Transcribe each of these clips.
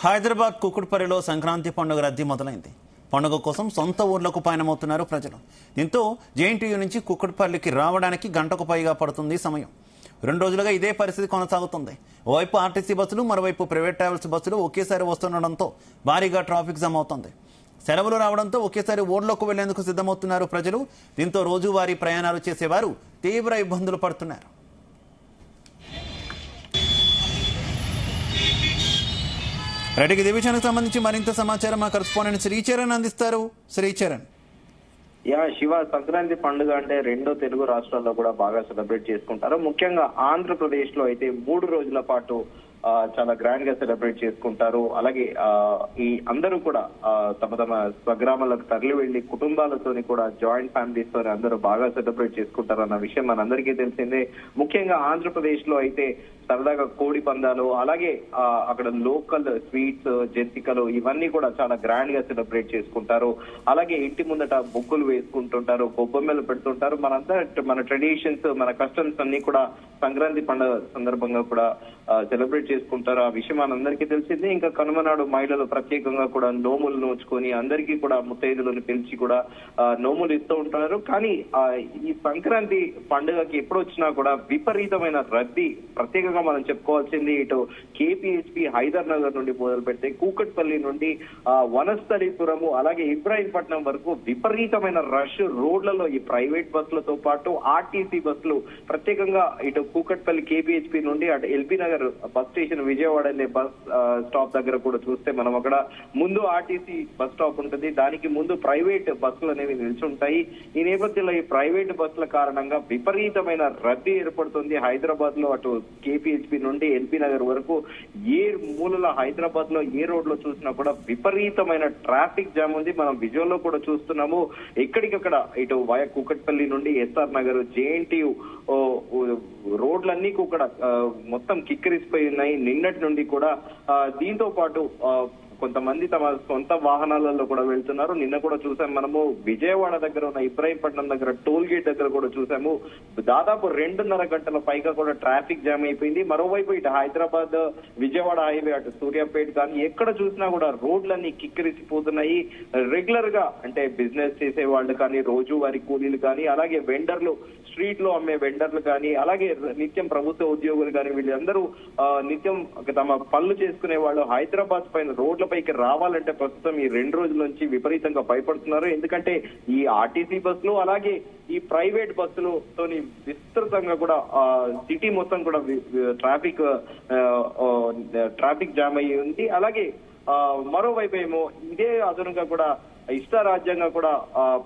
హైదరాబాద్ కుకుట్పల్లిలో సంక్రాంతి పండుగ రద్దీ మొదలైంది. పండుగ కోసం సొంత ఊర్లకు పయనమవుతున్నారు ప్రజలు. దీంతో జేఎన్టీయూ నుంచి కుకుట్పల్లికి రావడానికి గంటకు పైగా పడుతుంది సమయం. 2 రోజులుగా ఇదే పరిస్థితి కొనసాగుతుంది. ఓవైపు ఆర్టీసీ బస్సులు, మరోవైపు ప్రైవేట్ ట్రావెల్స్ బస్సులు ఒకేసారి వస్తుండడంతో భారీగా ట్రాఫిక్ జామ్ అవుతోంది. సెలవులు రావడంతో ఒకేసారి ఊర్లోకి వెళ్లేందుకు సిద్ధమవుతున్నారు ప్రజలు. దీంతో రోజువారీ ప్రయాణాలు చేసేవారు తీవ్ర ఇబ్బందులు పడుతున్నారు. రెడ్డికి ఇదే విషయానికి సంబంధించి మరింత సమాచారం మా కరెస్పాండెంట్ శ్రీచరణ్ అందిస్తారు. శ్రీచరణ్. శివ, సంక్రాంతి పండుగ అంటే 2 తెలుగు రాష్ట్రాల్లో కూడా బాగా సెలబ్రేట్ చేసుకుంటారు. ముఖ్యంగా ఆంధ్రప్రదేశ్ లో అయితే 3 రోజుల పాటు చాలా గ్రాండ్ గా సెలబ్రేట్ చేసుకుంటారు. అలాగే ఈ అందరూ కూడా తమ తమ స్వగ్రామాలకు తరలి వెళ్లి కుటుంబాలతోని కూడా జాయింట్ ఫ్యామిలీస్ తోని అందరూ బాగా సెలబ్రేట్ చేసుకుంటారు అన్న విషయం మనందరికీ తెలిసిందే. ముఖ్యంగా ఆంధ్రప్రదేశ్ లో అయితే సరదాగా కోడి పందాలు, అలాగే అక్కడ లోకల్ స్వీట్స్, జంతికలు ఇవన్నీ కూడా చాలా గ్రాండ్ గా సెలబ్రేట్ చేసుకుంటారు. అలాగే ఇంటి ముందట బొగ్గులు వేసుకుంటుంటారు, బొబ్బెమ్మలు పెడుతుంటారు. మన ట్రెడిషన్స్, మన కస్టమ్స్ అన్ని కూడా సంక్రాంతి పండుగ సందర్భంగా కూడా సెలబ్రేట్ చేసుకుంటారు. ఆ విషయం మనందరికీ తెలిసిందే. ఇంకా కనుమనాడు మహిళలు ప్రత్యేకంగా కూడా నోములు నోచుకొని అందరికీ కూడా ముత్తైదులను పిలిచి కూడా నోములు ఇస్తూ ఉంటారు. కానీ ఈ సంక్రాంతి పండుగకి ఎప్పుడు వచ్చినా కూడా విపరీతమైన రద్దీ. ప్రత్యేకంగా మనం చెప్పుకోవాల్సింది ఇటు కేపీహెచ్పి హైదర్ నగర్ నుండి మొదలు పెడితే కూకట్పల్లి నుండి వనస్థలీపురము, అలాగే ఇబ్రాహీంపట్నం వరకు విపరీతమైన రష్. రోడ్లలో ఈ ప్రైవేట్ బస్సులతో పాటు ఆర్టీసీ బస్సులు, ప్రత్యేకంగా ఇటు కూకట్పల్లి కేపీహెచ్పి నుండి అటు LB Nagar bus station, Vijayawada వెళ్ళే బస్ స్టాప్ దగ్గర కూడా చూస్తే మనం అక్కడ ముందు ఆర్టీసీ బస్ స్టాప్ ఉంటుంది, దానికి ముందు ప్రైవేట్ బస్సులు అనేవి నిల్చుంటాయి. ఈ నేపథ్యంలో ఈ ప్రైవేట్ బస్సుల కారణంగా విపరీతమైన రద్దీ ఏర్పడుతుంది హైదరాబాద్ లో. అటు కేపీహెచ్పి నుండి ఎల్బీ నగర్ వరకు ఏ మూలలో హైదరాబాద్ లో ఏ రోడ్ లో చూసినా కూడా విపరీతమైన ట్రాఫిక్ జామ్ ఉంది. మనం విజువల్ లో కూడా చూస్తున్నాము. ఎక్కడికక్కడ ఇటు వయ కూకట్పల్లి నుండి ఎస్ఆర్ నగర్, జేఎన్టీయూ రోడ్లన్నీ కూడా మొత్తం కిక్కిరిసిపోయి ఉన్నాయి నిన్నటి నుండి కూడా. దీంతో పాటు కొంతమంది తమ సొంత వాహనాలలో కూడా వెళ్తున్నారు. నిన్న కూడా చూసాం మనము విజయవాడ దగ్గర ఉన్న ఇబ్రాహీంపట్నం దగ్గర టోల్ గేట్ దగ్గర కూడా చూసాము. దాదాపు 2.5 గంటల పైగా కూడా ట్రాఫిక్ జామ్ అయిపోయింది. మరోవైపు ఇటు హైదరాబాద్ విజయవాడ హైవే, అటు సూర్యాపేట కానీ ఎక్కడ చూసినా కూడా రోడ్లన్నీ కిక్కిరిసిపోతున్నాయి. రెగ్యులర్ గా అంటే బిజినెస్ చేసే వాళ్ళు కానీ, రోజువారీ కూలీలు కానీ, అలాగే వెండర్లు, స్ట్రీట్ లో అమ్మే వెండర్లు కానీ, అలాగే నిత్యం ప్రభుత్వ ఉద్యోగులు కానీ, వీళ్ళందరూ నిత్యం తమ పనులు చేసుకునే వాళ్ళు హైదరాబాద్ పైన రోడ్లపైకి రావాలంటే ప్రస్తుతం ఈ 2 రోజుల నుంచి విపరీతంగా భయపడుతున్నారు. ఎందుకంటే ఈ ఆర్టీసీ బస్సులు, అలాగే ఈ ప్రైవేట్ బస్సులతోని విస్తృతంగా కూడా సిటీ మొత్తం కూడా ట్రాఫిక్ జామ్ అయ్యి ఉంది. అలాగే మరోవైపు ఏమో ఇదే అదనంగా కూడా ఇష్టారాజ్యంగా కూడా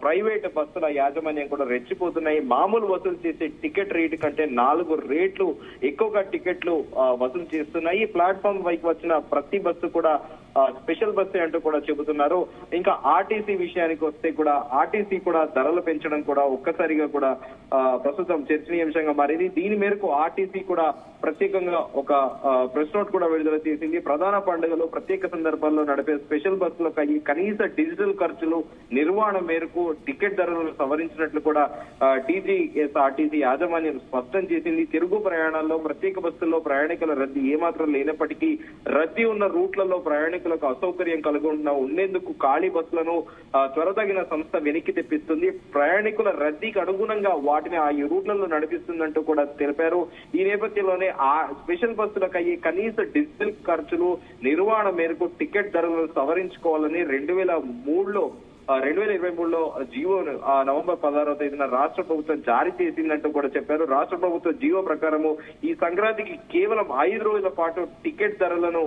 ప్రైవేట్ బస్సుల యాజమాన్యం కూడా రెచ్చిపోతున్నాయి. మామూలు వసూలు చేసే టికెట్ రేటు కంటే 4 రేట్లు ఎక్కువగా టికెట్లు వసూలు చేస్తున్నాయి. ప్లాట్ఫామ్ పైకి వచ్చిన ప్రతి బస్సు కూడా స్పెషల్ బస్సే అంటూ కూడా చెబుతున్నారు. ఇంకా ఆర్టీసీ విషయానికి వస్తే కూడా ఆర్టీసీ కూడా ధరలు పెంచడం కూడా ఒక్కసారిగా కూడా ప్రస్తుతం చర్చనీయాంశంగా మారింది. దీని మేరకు ఆర్టీసీ కూడా ప్రత్యేకంగా ఒక ప్రెస్ నోట్ కూడా విడుదల చేసింది. ప్రధాన పండుగలు, ప్రత్యేక సందర్భాల్లో నడిపే స్పెషల్ బస్సులకు కనీస డిజిటల్ ఖర్చులు నిర్వహణ మేరకు టికెట్ ధరలను సవరించినట్లు కూడా టీజీఎస్ఆర్టీసీ యాజమాన్యం స్పష్టం చేసింది. తిరుగు ప్రయాణాల్లో ప్రత్యేక బస్సుల్లో ప్రయాణికుల రద్దీ ఏమాత్రం లేనప్పటికీ రద్దీ ఉన్న రూట్లలో ప్రయాణికులకు అసౌకర్యం కలగకుండా ఉండేందుకు ఖాళీ బస్సులను త్వరతగిన సంస్థ వెనక్కి తెప్పిస్తుంది. ప్రయాణికుల రద్దీకి అనుగుణంగా వాటిని ఆ రూట్లలో నడిపిస్తుందంటూ కూడా తెలిపారు. ఈ నేపథ్యంలోనే ఆ స్పెషల్ బస్సులకు అయ్యే కనీస డీజిల్ ఖర్చులు నిర్వహణ మేరకు టికెట్ ధరలను సవరించుకోవాలని 2023లో జియో నవంబర్ 16వ తేదీన రాష్ట్ర ప్రభుత్వం జారీ చేసిందంటూ కూడా చెప్పారు. రాష్ట్ర ప్రభుత్వ జియో ప్రకారము ఈ సంక్రాంతికి కేవలం 5 రోజుల పాటు టికెట్ ధరలను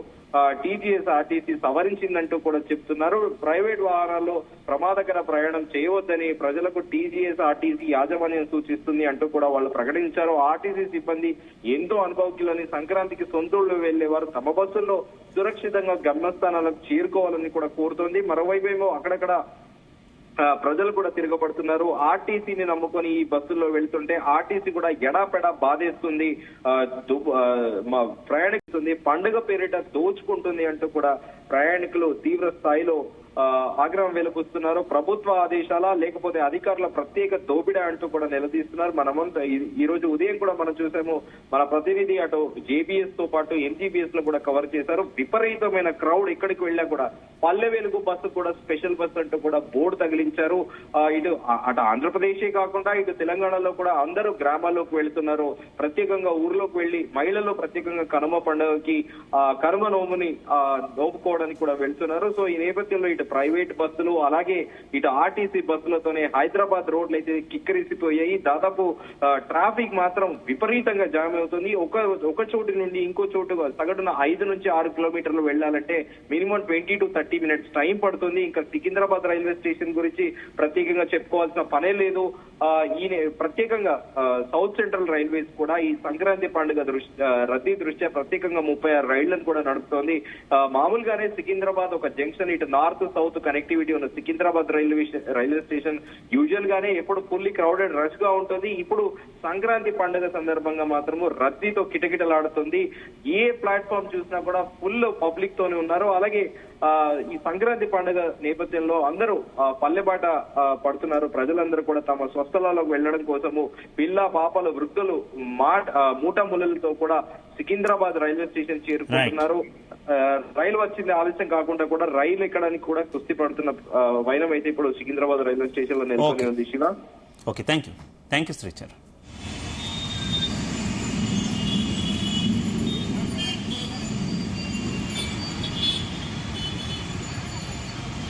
టీజీఎస్ఆర్టీసీ సవరించిందంటూ కూడా చెప్తున్నారు. ప్రైవేట్ వాహనాల్లో ప్రమాదకర ప్రయాణం చేయవద్దని ప్రజలకు టీజీఎస్ఆర్టీసీ యాజమాన్యం సూచిస్తుంది అంటూ కూడా వాళ్ళు ప్రకటించారు. ఆర్టీసీ సిబ్బంది ఎంతో అనుభవజ్ఞులని, సంక్రాంతికి సొంతూళ్లు వెళ్లేవారు తమ బస్సుల్లో సురక్షితంగా గమ్యస్థానాలకు చేరుకోవాలని కూడా కోరుతోంది. మరోవైపు ఏమో అక్కడక్కడ ప్రజలు కూడా తిరగబడుతున్నారు. ఆర్టీసీని నమ్ముకొని ఈ బస్సుల్లో వెళ్తుంటే ఆర్టీసీ కూడా ఎడాపెడా బాధేస్తుంది, ప్రయాణిస్తుంది, పండుగ పేరిట దోచుకుంటుంది అంటూ కూడా ప్రయాణికులు తీవ్ర స్థాయిలో ఆగ్రహం వెలుపుస్తున్నారు. ప్రభుత్వ ఆదేశాల లేకపోతే అధికారుల ప్రత్యేక దోపిడీ అంటూ కూడా నిలదీస్తున్నారు. మనమంతా ఈ రోజు ఉదయం కూడా మనం చూసాము, మన ప్రతినిధి అటు జేబీఎస్ తో పాటు ఎంజీబీఎస్ లో కూడా కవర్ చేశారు. విపరీతమైన క్రౌడ్ ఎక్కడికి వెళ్ళా కూడా పల్లె వెలుగు బస్సు కూడా స్పెషల్ బస్సు అంటూ కూడా బోర్డు తగిలించారు. అటు ఆంధ్రప్రదేశే కాకుండా ఇటు తెలంగాణలో కూడా అందరూ గ్రామాల్లోకి వెళ్తున్నారు. ప్రత్యేకంగా ఊర్లోకి వెళ్లి మహిళలు ప్రత్యేకంగా కనుమ పండుగకి కనుమ నోముని నోపుకోవడానికి కూడా వెళ్తున్నారు. సో ఈ నేపథ్యంలో ఇటు ప్రైవేట్ బస్సులు అలాగే ఇటు ఆర్టీసీ బస్సులతోనే హైదరాబాద్ రోడ్లు అయితే కిక్కిరిసిపోయాయి. దాదాపు ట్రాఫిక్ మాత్రం విపరీతంగా జామ్ అవుతుంది. ఒక చోటు నుండి ఇంకో చోటు సగటున 5 నుంచి 6 కిలోమీటర్లు వెళ్లాలంటే మినిమం 20 to 30 minutes టైం పడుతుంది. ఇంకా సికింద్రాబాద్ రైల్వే స్టేషన్ గురించి ప్రత్యేకంగా చెప్పుకోవాల్సిన పనే లేదు. ప్రత్యేకంగా సౌత్ సెంట్రల్ రైల్వేస్ కూడా ఈ సంక్రాంతి పండుగ రద్దీ దృష్ట్యా ప్రత్యేకంగా 36 రైళ్లను కూడా నడుపుతోంది. మామూలుగానే సికింద్రాబాద్ ఒక జంక్షన్, ఇటు నార్త్ సౌత్ కనెక్టివిటీ ఉన్న సికింద్రాబాద్ రైల్వే స్టేషన్ యూజువల్ గానే ఎప్పుడు ఫుల్లీ క్రౌడెడ్ రష్ గా ఉంటుంది. ఇప్పుడు సంక్రాంతి పండుగ సందర్భంగా మాత్రము రద్దీతో కిటకిటలాడుతుంది. ఏ ప్లాట్ఫామ్ చూసినా కూడా ఫుల్ పబ్లిక్ తోనే ఉన్నారు. అలాగే ఈ సంక్రాంతి పండుగ నేపథ్యంలో అందరూ పల్లెబాట పడుతున్నారు. ప్రజలందరూ కూడా తమ స్వస్థలాలకు వెళ్లడం కోసము పిల్ల పాపలు వృద్ధులు మూటములతో కూడా సికింద్రాబాద్ రైల్వే స్టేషన్ చేరుకుంటున్నారు. రైలు వచ్చింది ఆలస్యం కాకుండా కూడా రైలు ఎక్కడానికి కూడా కుస్తీ పడుతున్న వైనం అయితే ఇప్పుడు సికింద్రాబాద్ రైల్వే స్టేషన్ లో నెలకొని ఉంది. Shiva, okay, thank you శ్రీచర్.